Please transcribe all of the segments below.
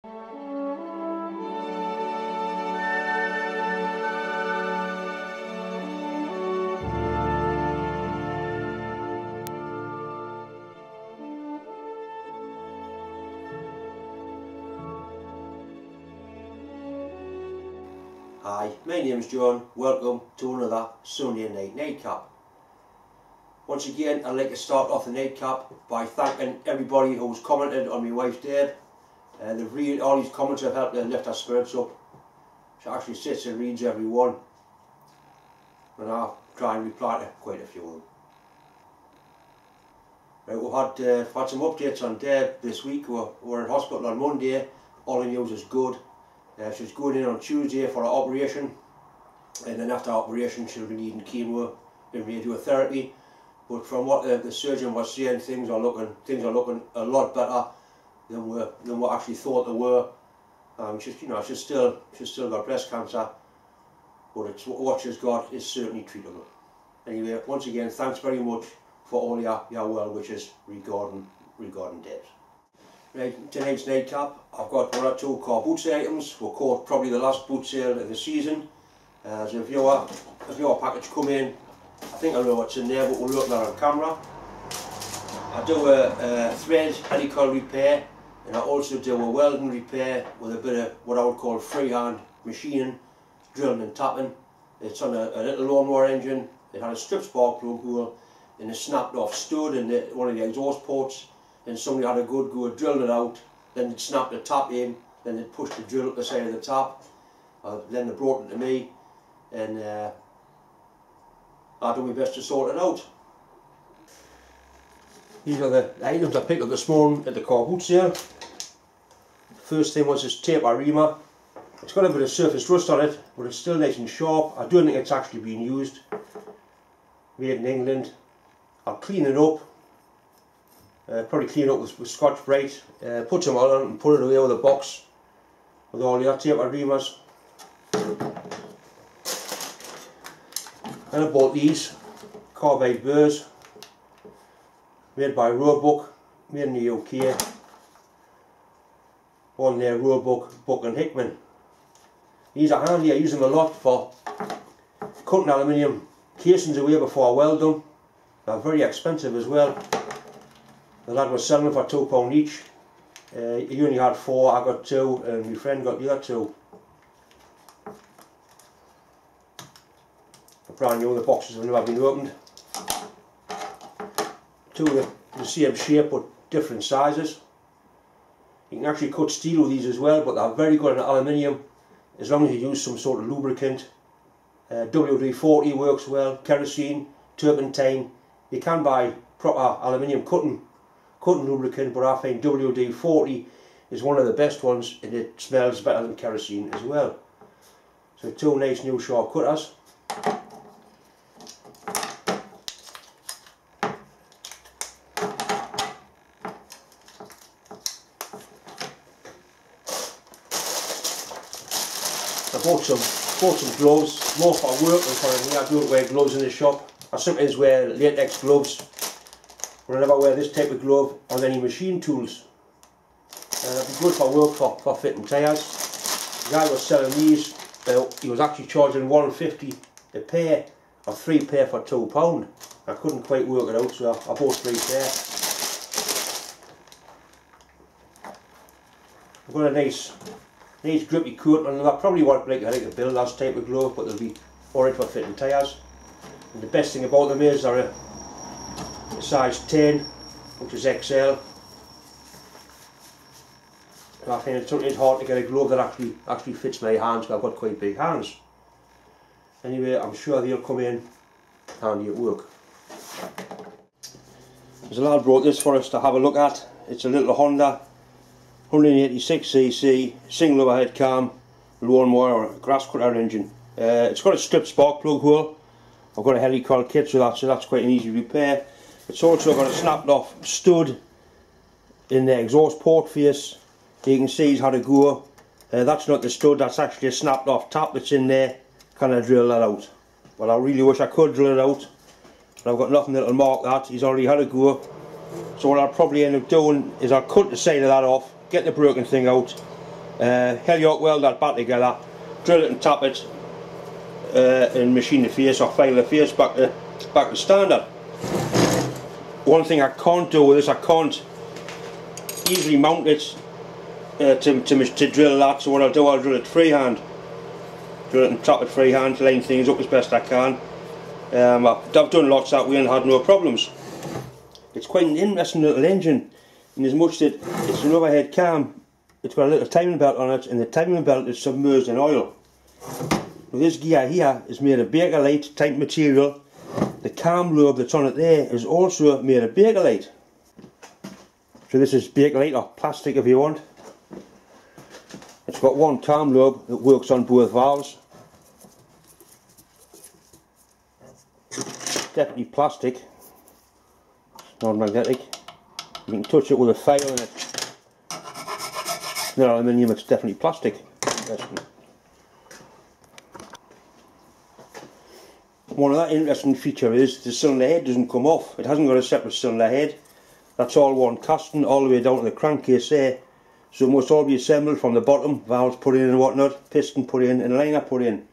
Hi, my name's John. Welcome to another Sunday night nightcap. Once again, I'd like to start off the nightcap by thanking everybody who's commented on my wife's Deb. All these comments have helped to lift her spirits up. She actually sits and reads every one, and I'll try and reply to quite a few of them. Right, we've had some updates on Deb this week. We were in hospital on Monday. All the news is good. She was going in on Tuesday for her operation, and then after operation she'll be needing chemo and radiotherapy. But from what the surgeon was saying, things are looking a lot better than what actually thought they were. She's still got breast cancer, but what she's got is certainly treatable. Anyway, once again, thanks very much for all your well wishes regarding Debs. Right, tonight's nightcap, I've got one or two car boot sale items. We'll call probably the last boot sale of the season. As a viewer package come in, I think I know what's in there, but we'll look at that on camera. I do a thread helical repair, and I also do a welding repair with a bit of what I would call freehand machining, drilling and tapping. It's on a little lawnmower engine. It had a strip spark plug hole and a snapped off stud in one of the exhaust ports. And somebody had a good go at drilling it out, then they'd snapped the tap in, then they'd pushed the drill up the side of the tap, then they brought it to me, and I done my best to sort it out. These are the items I picked up this morning at the car boot sale. First thing was this tape Arima. It's got a bit of surface rust on it, but it's still nice and sharp. I don't think it's actually been used. Made in England. I'll clean it up. Probably clean it up with Scotch-Brite, put some oil on it and put it away with a box with all the tape Arimas. And I bought these carbide burrs, made by Roebuck, made in the UK. On there, Roebuck, Buck and Hickman. These are handy. I use them a lot for cutting aluminium casings away before I weld them. They're very expensive as well. The lad was selling them for £2 each. He only had 4, I got 2, and my friend got the other 2. Brand new, the boxes have never been opened. 2 of the same shape but different sizes. You can actually cut steel with these as well, but they're very good in aluminium as long as you use some sort of lubricant. WD-40 works well, kerosene, turpentine. You can buy proper aluminium cutting lubricant, but I find WD-40 is one of the best ones, and it smells better than kerosene as well. So 2 nice new sharp cutters. I bought some gloves, more for work than for anything. I don't wear gloves in the shop. I sometimes wear latex gloves, but I never wear this type of glove on any machine tools. It'd be good for work for fitting tyres. The guy was selling these, he was actually charging £1.50 a pair, or 3 pair for £2. I couldn't quite work it out, so I bought 3 pair. I've got a nice grippy coat, and I probably won't like a build that type of glove, but they'll be alright for fitting tyres. And the best thing about them is they're a size 10, which is XL. And I find it's hard to get a glove that actually fits my hands, because I've got quite big hands. Anyway, I'm sure they'll come in handy at work. There's a lad brought this for us to have a look at. It's a little Honda 186cc single overhead cam lawnmower or grass cutter engine. It's got a strip spark plug hole. I've got a helical kit with that, so that's quite an easy repair. It's also got a snapped off stud in the exhaust port face. You can see he's had a go. That's not the stud, that's actually a snapped off tap that's in there. Can I drill that out? Well, I really wish I could drill it out, but I've got nothing that'll mark that. He's already had a go. So what I'll probably end up doing is I'll cut the side of that off, get the broken thing out, Heliarc weld that back together, drill it and tap it, and machine the face or file the face back to standard. One thing I can't do with this, I can't easily mount it to drill that, so what I'll do, I'll drill it freehand. Drill it and tap it freehand, line things up as best I can. I've done lots that way and had no problems. It's quite an interesting little engine, in as much that it's an overhead cam. It's got a little timing belt on it, and the timing belt is submerged in oil. Now this gear here is made of Bakelite type material. The cam lobe that's on it there is also made of Bakelite. So this is Bakelite, or plastic if you want. It's got one cam lobe that works on both valves. Definitely plastic, non-magnetic. You can touch it with a file and it's not aluminium, it's definitely plastic. One of that interesting feature is the cylinder head doesn't come off. It hasn't got a separate cylinder head. That's all one casting all the way down to the crankcase there. So it must all be assembled from the bottom, valves put in and whatnot, piston put in and liner put in.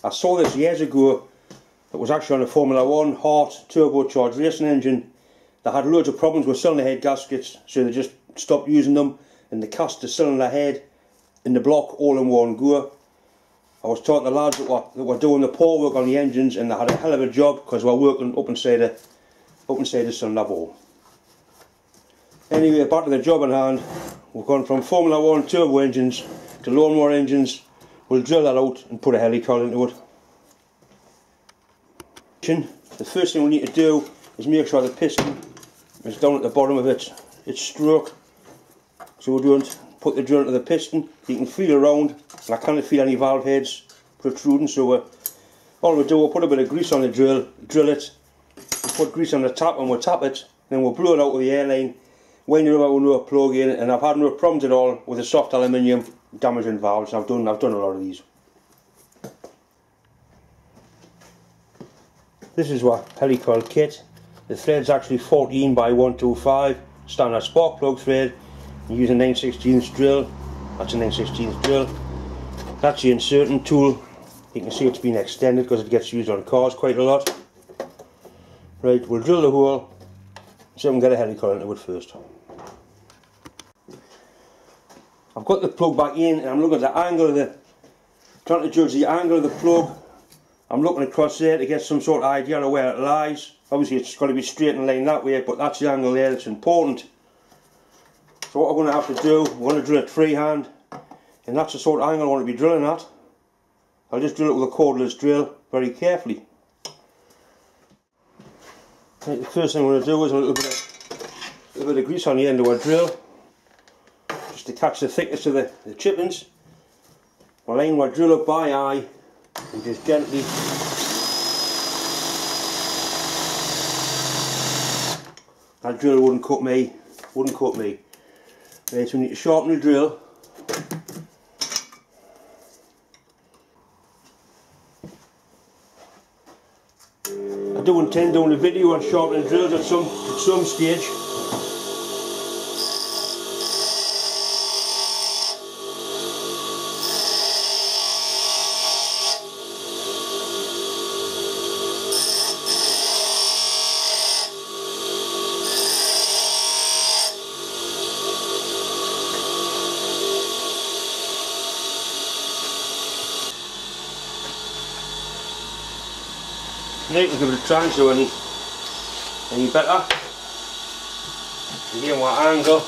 I saw this years ago. It was actually on a Formula 1 Hart turbocharged racing engine. They had loads of problems with cylinder head gaskets, so they just stopped using them and they cast the cylinder head in the block all in one go. I was talking to the lads that were doing the pour work on the engines, and they had a hell of a job because they were working up inside the cylinder ball. Anyway, back to the job in hand. We've gone from Formula 1 turbo engines to lawnmower engines. We'll drill that out and put a helicoil into it. The first thing we need to do is make sure the piston is down at the bottom of its stroke. So we're going to put the drill into the piston. You can feel around, and I can't feel any valve heads protruding, so all we do, we'll put a bit of grease on the drill it, we'll put grease on the tap and we'll tap it, then we'll blow it out with the airline, wind it over with no plug in, and I've had no problems at all with the soft aluminium damaging valves. I've done a lot of these. This is what helicoil kit. The thread's actually 14 by 125, standard spark plug thread. You use a 9/16 drill. That's a 9/16 drill. That's the inserting tool. You can see it's been extended because it gets used on cars quite a lot. Right, we'll drill the hole, so we can get a helicoil into it first. I've got the plug back in and I'm looking at the angle of trying to judge the angle of the plug. I'm looking across there to get some sort of idea of where it lies. Obviously it's got to be straight in line that way, but that's the angle there that's important. So what I'm going to have to do, I'm going to drill it freehand, and that's the sort of angle I want to be drilling at. I'll just drill it with a cordless drill very carefully. Right, the first thing I'm going to do is a little bit of grease on the end of our drill, just to catch the thickness of the chippings. I'll line my drill up by eye and just gently that drill wouldn't cut me. Right, so we need to sharpen the drill. I do intend doing a video on sharpening drills at some stage. Need to give it a try and see any better. Again, what angle.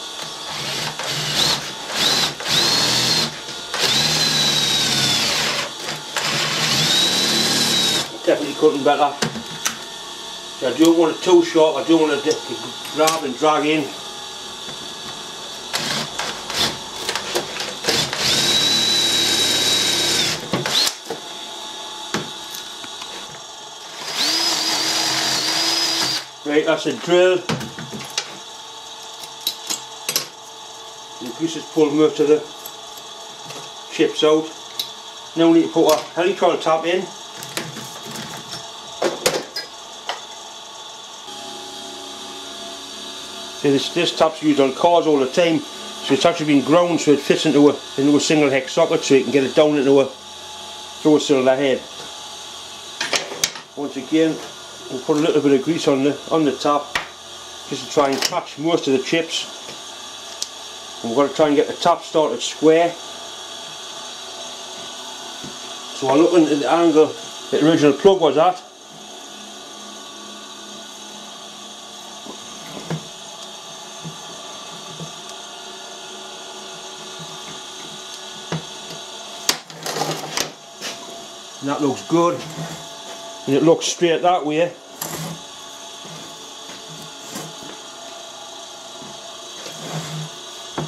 Definitely cutting better. So I don't want it too sharp, I don't want it to grab and drag in. Right, that's a drill. The grease has pulled most of the chips out. Now we need to put a helicoil tap in. So this tap's used on cars all the time, So it's actually been ground so it fits into a single hex socket, so you can get it down into a cylinder head. Once again, we'll put a little bit of grease on the top just to try and catch most of the chips. And we've got to try and get the top started square. So I'm looking at the angle the original plug was at. And that looks good, and it looks straight that way.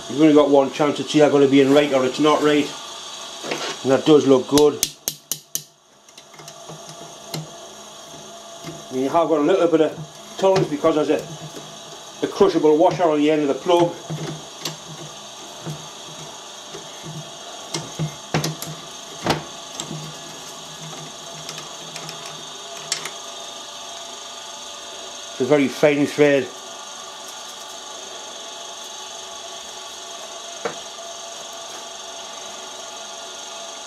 You've only got one chance. It's either going to be in right or it's not right, and that does look good. And you have got a little bit of tolerance because there's a crushable washer on the end of the plug. It's a very fine thread.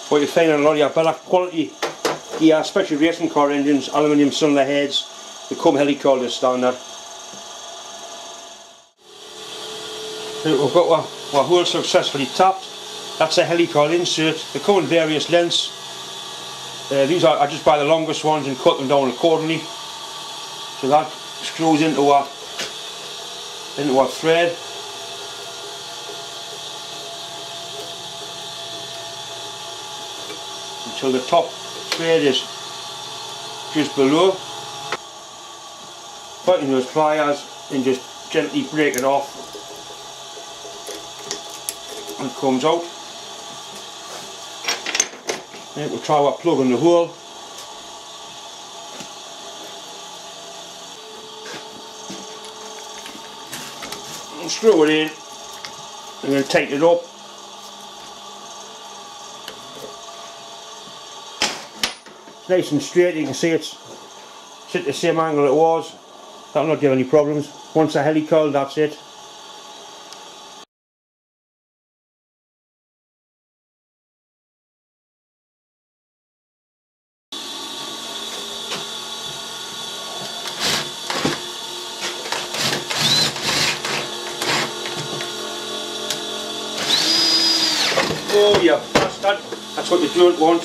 What you find on a lot of your better quality gear, especially racing car engines, aluminium cylinder heads, they come helical as standard. So we've got our hole successfully tapped. That's a helical insert. They come in various lengths. These I just buy the longest ones and cut them down accordingly. So that screws into our thread. Until the top thread is just below. Put in those pliers and just gently break it off, and it comes out. Then we'll try our plug in the hole. And screw it in and then tighten it up. It's nice and straight. You can see it's at the same angle it was. That'll not give any problems. Once a helical, that's it. Oh yeah, that's what you don't want.